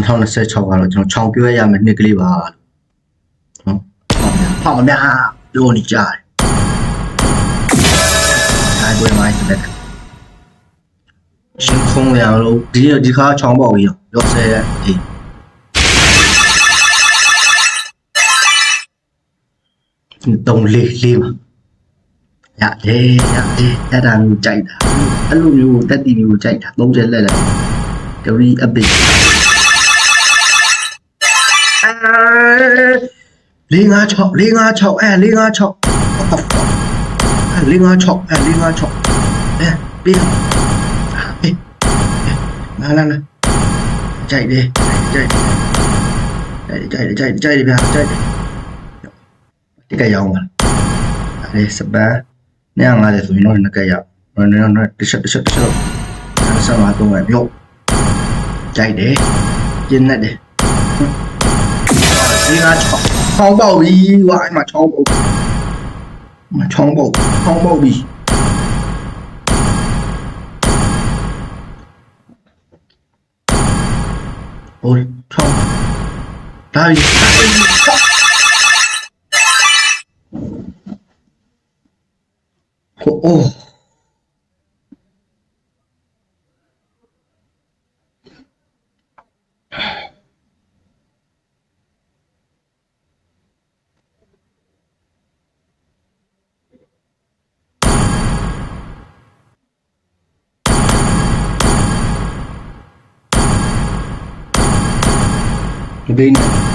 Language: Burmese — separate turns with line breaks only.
2026ကတော့ကျွန်တော်ချောင်းပြောရမယ်နှစ်ကလေးပါနော်ဖောင်များပြောနေကြတယ်အဲ့ဘယ်မှာဖြစ်လဲရှင်ခုံးရလို့ဒီခါချောင်းပေါက်ကြီးရောဆဲအေး3-4ပါရတယ်အဲ့ဒါမျိုးကြိုက်တာအဲ့လိုမျိုးတက်တီမျိုးကြိုက်တာ30လက်လိုက်ဂရီအပစ်556အဲ့556အဲ့556ပြီးလာကြိုက်တယ်ဗျာကြိုက်ဒီကရောင်းပါအဲ့စပန်250ဆိုရင်တော့နှစ်ကရောက်တစ်ချက်ဆက်မှာတော့ပြုတ်ကြိုက်တယ်ကျင်းနဲ့တယ်ဒီကချောင်းပေါက်ပြီဝိုင်းမှာချောင်းပေါက်ပြီဟိုချောင်းဒါပြီโอ้เบน